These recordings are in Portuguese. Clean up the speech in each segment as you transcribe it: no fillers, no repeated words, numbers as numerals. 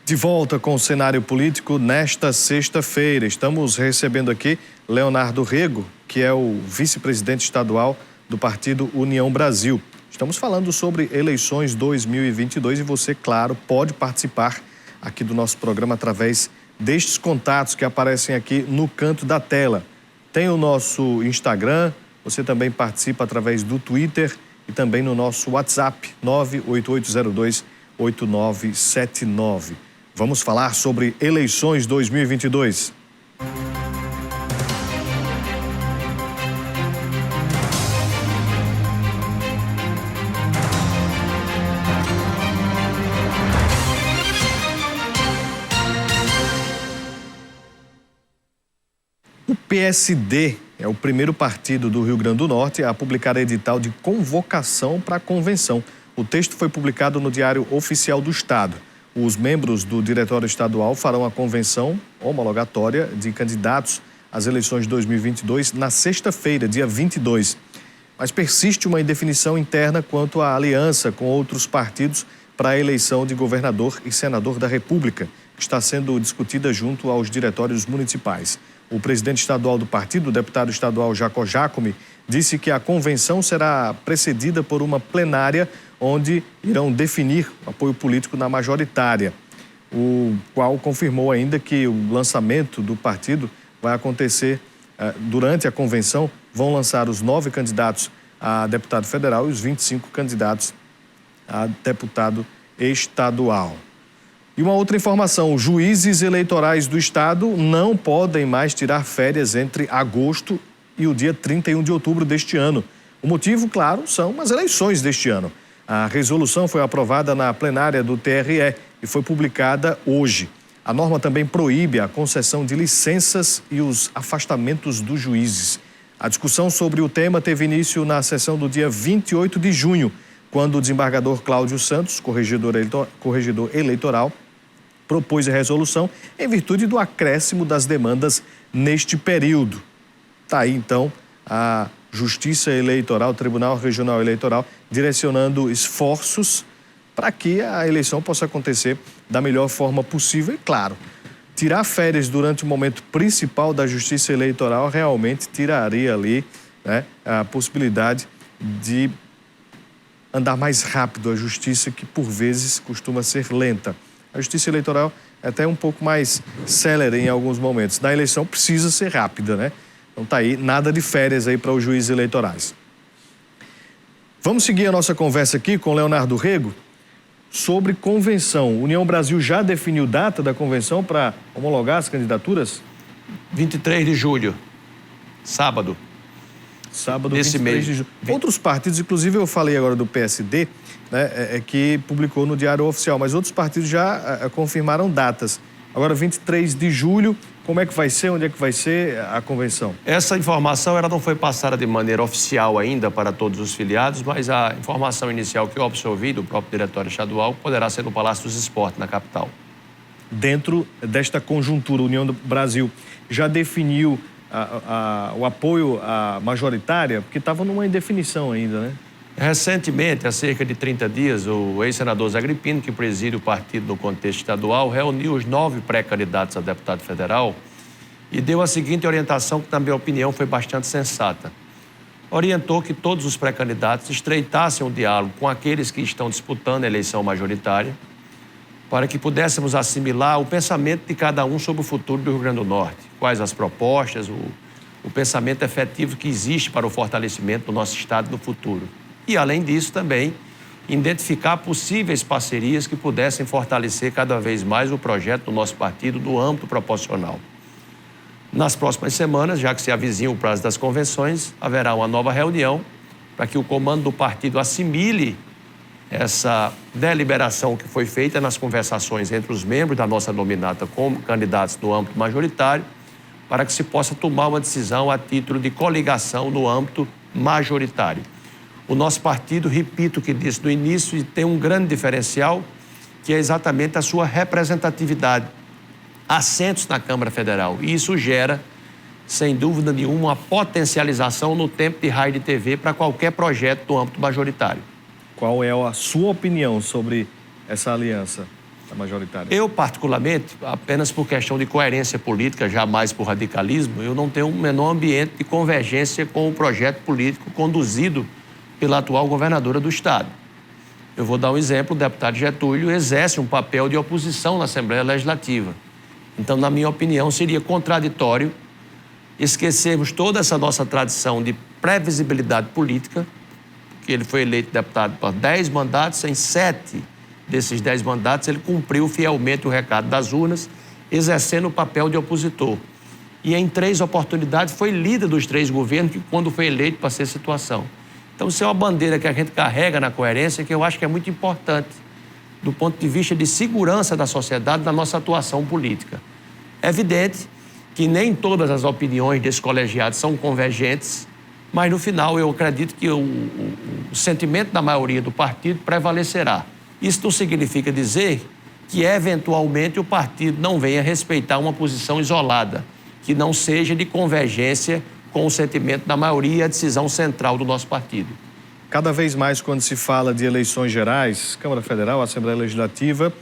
De volta com o cenário político nesta sexta-feira. Estamos recebendo aqui Leonardo Rego, que é o vice-presidente estadual do partido União Brasil. Estamos falando sobre eleições 2022 e você, claro, pode participar aqui do nosso programa através destes contatos que aparecem aqui no canto da tela. Tem o nosso Instagram, você também participa através do Twitter e também no nosso WhatsApp 98802-8979. Vamos falar sobre eleições 2022. O PSD é o primeiro partido do Rio Grande do Norte a publicar edital de convocação para a convenção. O texto foi publicado no Diário Oficial do Estado. Os membros do Diretório Estadual farão a convenção homologatória de candidatos às eleições de 2022 na sexta-feira, dia 22. Mas persiste uma indefinição interna quanto à aliança com outros partidos para a eleição de governador e senador da República, que está sendo discutida junto aos diretórios municipais. O presidente estadual do partido, o deputado estadual Jacó Jacome, disse que a convenção será precedida por uma plenária onde irão definir o apoio político na majoritária, o qual confirmou ainda que o lançamento do partido vai acontecer durante a convenção. Vão lançar os 9 candidatos a deputado federal e os 25 candidatos a deputado estadual. E uma outra informação, os juízes eleitorais do estado não podem mais tirar férias entre agosto e o dia 31 de outubro deste ano. O motivo, claro, são as eleições deste ano. A resolução foi aprovada na plenária do TRE e foi publicada hoje. A norma também proíbe a concessão de licenças e os afastamentos dos juízes. A discussão sobre o tema teve início na sessão do dia 28 de junho, quando o desembargador Cláudio Santos, corregedor eleitoral, propôs a resolução em virtude do acréscimo das demandas neste período. Está aí, então, a Justiça Eleitoral, o Tribunal Regional Eleitoral, direcionando esforços para que a eleição possa acontecer da melhor forma possível. E, claro, tirar férias durante o momento principal da Justiça Eleitoral realmente tiraria ali, né, a possibilidade de andar mais rápido a Justiça, que por vezes costuma ser lenta. A Justiça Eleitoral é até um pouco mais célere em alguns momentos. Na eleição precisa ser rápida, né? Então tá aí, nada de férias aí para os juízes eleitorais. Vamos seguir a nossa conversa aqui com Leonardo Rego sobre convenção. União Brasil já definiu data da convenção para homologar as candidaturas? 23 de julho, sábado. Sábado, 23 de julho. Outros partidos, inclusive eu falei agora do PSD, né, que publicou no Diário Oficial, mas outros partidos já confirmaram datas. Agora, 23 de julho, como é que vai ser? Onde é que vai ser a convenção? Essa informação ela não foi passada de maneira oficial ainda para todos os filiados, mas a informação inicial que eu absorvi do próprio Diretório Estadual poderá ser no Palácio dos Esportes, na capital. Dentro desta conjuntura, a União do Brasil já definiu o apoio à majoritária, porque estava numa indefinição ainda, né? Recentemente, há cerca de 30 dias, o ex-senador Zé Agripino, que preside o partido no contexto estadual, reuniu os 9 pré-candidatos a deputado federal e deu a seguinte orientação, que, na minha opinião, foi bastante sensata. Orientou que todos os pré-candidatos estreitassem o diálogo com aqueles que estão disputando a eleição majoritária, para que pudéssemos assimilar o pensamento de cada um sobre o futuro do Rio Grande do Norte, quais as propostas, o pensamento efetivo que existe para o fortalecimento do nosso estado no futuro. E, além disso, também identificar possíveis parcerias que pudessem fortalecer cada vez mais o projeto do nosso partido no âmbito proporcional. Nas próximas semanas, já que se avizinha o prazo das convenções, haverá uma nova reunião para que o comando do partido assimile essa deliberação que foi feita nas conversações entre os membros da nossa nominata como candidatos no âmbito majoritário, para que se possa tomar uma decisão a título de coligação no âmbito majoritário. O nosso partido, repito o que disse no início, tem um grande diferencial, que é exatamente a sua representatividade, assentos na Câmara Federal. E isso gera, sem dúvida nenhuma, uma potencialização no tempo de raio de TV para qualquer projeto do âmbito majoritário. Qual é a sua opinião sobre essa aliança? majoritária? Eu, particularmente, apenas por questão de coerência política, jamais por radicalismo, eu não tenho o menor ambiente de convergência com o projeto político conduzido pela atual governadora do Estado. Eu vou dar um exemplo: o deputado Getúlio exerce um papel de oposição na Assembleia Legislativa. Então, na minha opinião, seria contraditório esquecermos toda essa nossa tradição de previsibilidade política, que ele foi eleito deputado por 10 mandatos, em 7 desses 10 mandatos ele cumpriu fielmente o recado das urnas, exercendo o papel de opositor. E em 3 oportunidades foi líder dos 3 governos quando foi eleito para ser situação. Então, isso é uma bandeira que a gente carrega na coerência, que eu acho que é muito importante do ponto de vista de segurança da sociedade, da nossa atuação política. É evidente que nem todas as opiniões desse colegiado são convergentes, mas no final eu acredito que o sentimento da maioria do partido prevalecerá. Isso não significa dizer que eventualmente o partido não venha respeitar uma posição isolada, que não seja de convergência com o sentimento da maioria e a decisão central do nosso partido. Cada vez mais, quando se fala de eleições gerais, Câmara Federal, Assembleia Legislativa,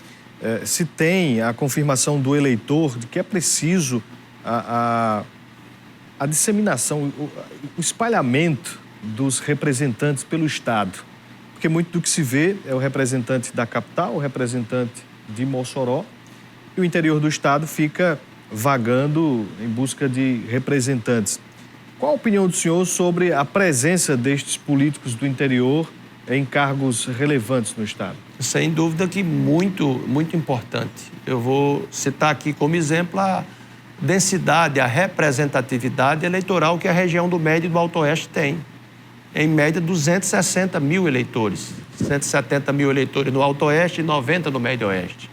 se tem a confirmação do eleitor de que é preciso a disseminação, o espalhamento dos representantes pelo Estado. Porque muito do que se vê é o representante da capital, o representante de Mossoró, e o interior do Estado fica vagando em busca de representantes. Qual a opinião do senhor sobre a presença destes políticos do interior em cargos relevantes no Estado? Sem dúvida que muito importante. Eu vou citar aqui como exemplo a densidade, a representatividade eleitoral que a região do Médio e do Alto Oeste tem. Em média, 260 mil eleitores. 170 mil eleitores no Alto Oeste e 90 no Médio Oeste.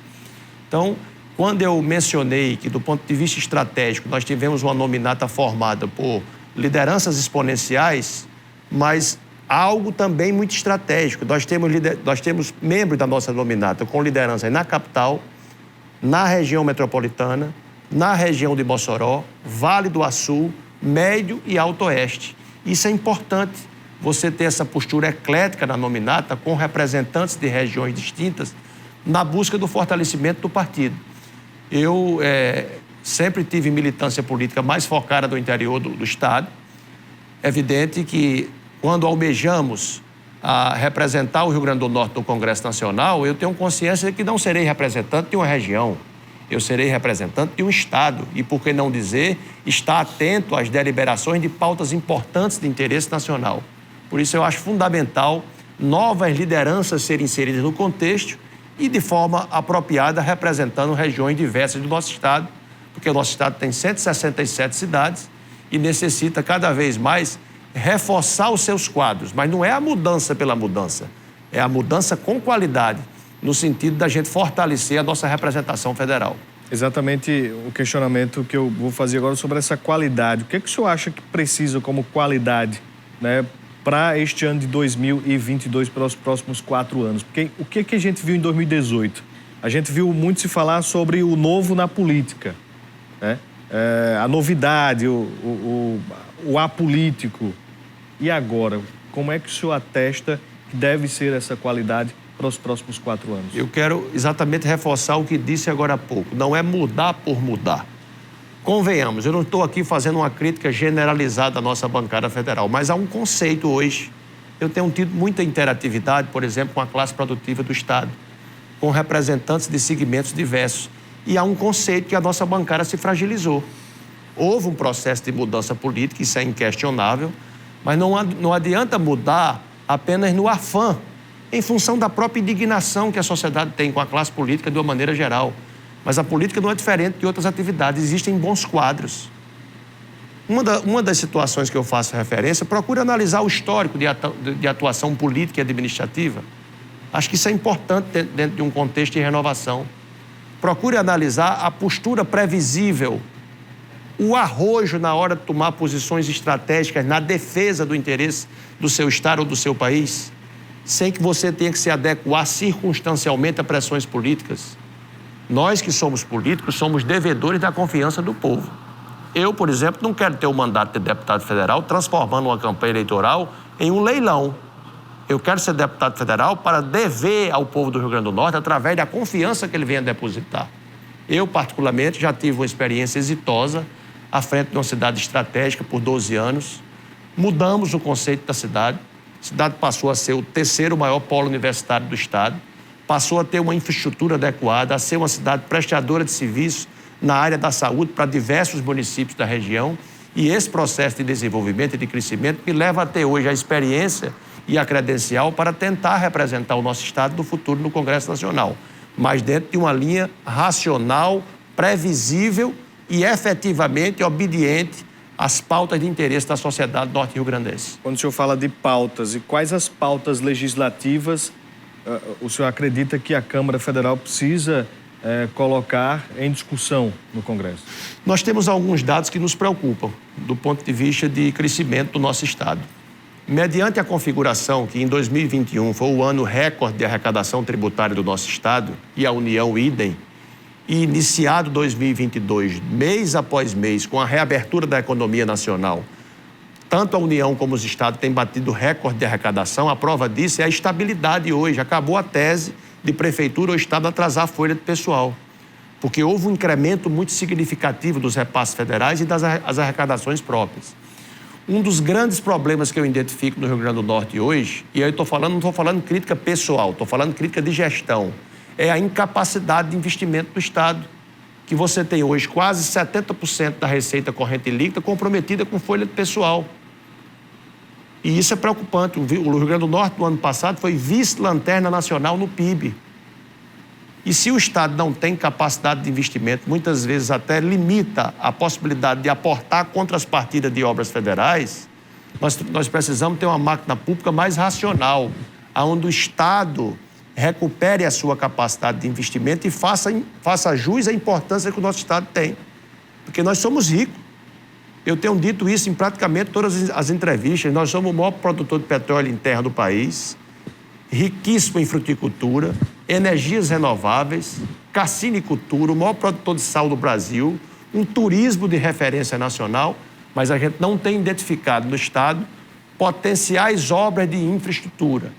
Então, quando eu mencionei que, do ponto de vista estratégico, nós tivemos uma nominata formada por lideranças exponenciais, mas algo também muito estratégico. Nós temos membros da nossa nominata com liderança na capital, na região metropolitana, na região de Mossoró, Vale do Açu, Médio e Alto Oeste. Isso é importante, você ter essa postura eclética na nominata com representantes de regiões distintas na busca do fortalecimento do partido. Eu sempre tive militância política mais focada no interior do Estado. É evidente que, quando almejamos a representar o Rio Grande do Norte no Congresso Nacional, eu tenho consciência de que não serei representante de uma região, eu serei representante de um Estado e, por que não dizer, estar atento às deliberações de pautas importantes de interesse nacional. Por isso, eu acho fundamental novas lideranças serem inseridas no contexto e de forma apropriada, representando regiões diversas do nosso Estado, porque o nosso Estado tem 167 cidades e necessita cada vez mais reforçar os seus quadros. Mas não é a mudança pela mudança, é a mudança com qualidade, no sentido da gente fortalecer a nossa representação federal. Exatamente o questionamento que eu vou fazer agora sobre essa qualidade. O que o senhor acha que precisa como qualidade, né, para este ano de 2022, para os próximos 4 anos? Porque o que a gente viu em 2018? A gente viu muito se falar sobre o novo na política, né? A novidade, o apolítico. E agora, como é que o senhor atesta que deve ser essa qualidade para os próximos 4 anos? Eu quero exatamente reforçar o que disse agora há pouco. Não é mudar por mudar. Convenhamos, eu não estou aqui fazendo uma crítica generalizada à nossa bancada federal, mas há um conceito hoje. Eu tenho tido muita interatividade, por exemplo, com a classe produtiva do Estado, com representantes de segmentos diversos. E há um conceito que a nossa bancada se fragilizou. Houve um processo de mudança política, isso é inquestionável, mas não adianta mudar apenas no afã, em função da própria indignação que a sociedade tem com a classe política de uma maneira geral. Mas a política não é diferente de outras atividades, existem bons quadros. Uma das situações que eu faço referência, procure analisar o histórico de atuação política e administrativa. Acho que isso é importante dentro de um contexto de renovação. Procure analisar a postura previsível, o arrojo na hora de tomar posições estratégicas na defesa do interesse do seu Estado ou do seu país, sem que você tenha que se adequar circunstancialmente a pressões políticas. Nós que somos políticos somos devedores da confiança do povo. Eu, por exemplo, não quero ter o mandato de deputado federal transformando uma campanha eleitoral em um leilão. Eu quero ser deputado federal para dever ao povo do Rio Grande do Norte através da confiança que ele venha depositar. Eu, particularmente, já tive uma experiência exitosa à frente de uma cidade estratégica por 12 anos. Mudamos o conceito da cidade. A cidade passou a ser o terceiro maior polo universitário do estado, passou a ter uma infraestrutura adequada, a ser uma cidade prestadora de serviços na área da saúde para diversos municípios da região. E esse processo de desenvolvimento e de crescimento me leva a ter hoje a experiência e a credencial para tentar representar o nosso estado no futuro no Congresso Nacional, mas dentro de uma linha racional, previsível e efetivamente obediente às pautas de interesse da sociedade norte-riograndense. Quando o senhor fala de pautas, e quais as pautas legislativas o senhor acredita que a Câmara Federal precisa colocar em discussão no Congresso? Nós temos alguns dados que nos preocupam do ponto de vista de crescimento do nosso estado. Mediante a configuração que em 2021 foi o ano recorde de arrecadação tributária do nosso estado e a União idem, e iniciado 2022, mês após mês, com a reabertura da economia nacional, tanto a União como os estados têm batido recorde de arrecadação. A prova disso é a estabilidade hoje. Acabou a tese de prefeitura ou estado atrasar a folha de pessoal, porque houve um incremento muito significativo dos repasses federais e das arrecadações próprias. Um dos grandes problemas que eu identifico no Rio Grande do Norte hoje, e aí não estou falando crítica pessoal, estou falando crítica de gestão, é a incapacidade de investimento do estado, que você tem hoje quase 70% da receita corrente líquida comprometida com folha de pessoal. E isso é preocupante. O Rio Grande do Norte, no ano passado, foi vice-lanterna nacional no PIB. E se o estado não tem capacidade de investimento, muitas vezes até limita a possibilidade de aportar contra as partidas de obras federais, nós precisamos ter uma máquina pública mais racional, onde o estado recupere a sua capacidade de investimento e faça jus à importância que o nosso estado tem. Porque nós somos ricos. Eu tenho dito isso em praticamente todas as entrevistas. Nós somos o maior produtor de petróleo em terra do país, riquíssimo em fruticultura, energias renováveis, cassinicultura, o maior produtor de sal do Brasil, um turismo de referência nacional, mas a gente não tem identificado no estado potenciais obras de infraestrutura.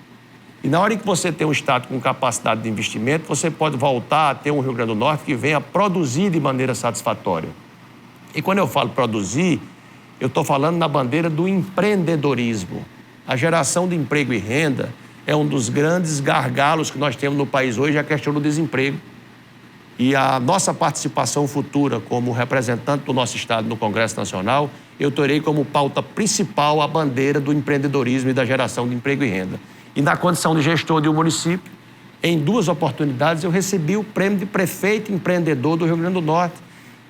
E na hora em que você tem um estado com capacidade de investimento, você pode voltar a ter um Rio Grande do Norte que venha produzir de maneira satisfatória. E quando eu falo produzir, eu estou falando na bandeira do empreendedorismo. A geração de emprego e renda é um dos grandes gargalos que nós temos no país hoje, a questão do desemprego. E a nossa participação futura como representante do nosso estado no Congresso Nacional, eu terei como pauta principal a bandeira do empreendedorismo e da geração de emprego e renda. E na condição de gestor de um município, em 2 oportunidades eu recebi o prêmio de prefeito empreendedor do Rio Grande do Norte,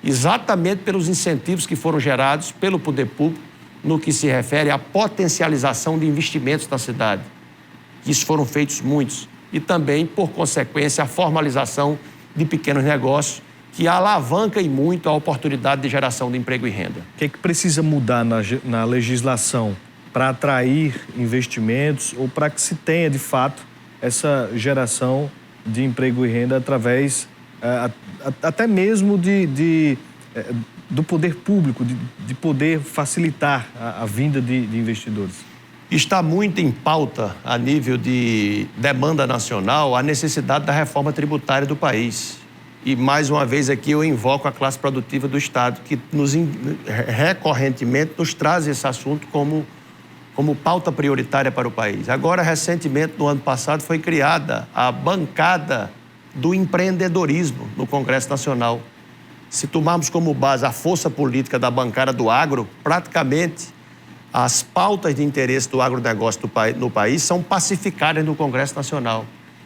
exatamente pelos incentivos que foram gerados pelo poder público no que se refere à potencialização de investimentos na cidade. Isso foram feitos muitos. E também, por consequência, a formalização de pequenos negócios que alavanca e muito a oportunidade de geração de emprego e renda. O que é que precisa mudar na legislação para atrair investimentos ou para que se tenha, de fato, essa geração de emprego e renda através até mesmo do poder público, de poder facilitar a vinda de investidores? Está muito em pauta, a nível de demanda nacional, a necessidade da reforma tributária do país. E, mais uma vez, aqui eu invoco a classe produtiva do estado, que recorrentemente nos traz esse assunto como pauta prioritária para o país. Agora, recentemente, no ano passado, foi criada a bancada do empreendedorismo no Congresso Nacional. Se tomarmos como base a força política da bancada do agro, praticamente as pautas de interesse do agronegócio no país são pacificadas no Congresso Nacional.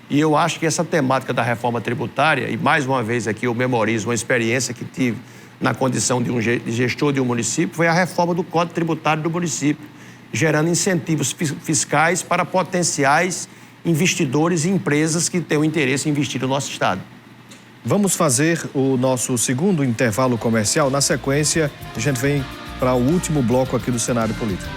E eu acho que essa temática da reforma tributária, e mais uma vez aqui eu memorizo uma experiência que tive na condição de gestor de um município, foi a reforma do Código Tributário do município, gerando incentivos fiscais para potenciais investidores e empresas que têm o interesse em investir no nosso estado. Vamos fazer o nosso segundo intervalo comercial. Na sequência, a gente vem para o último bloco aqui do cenário político.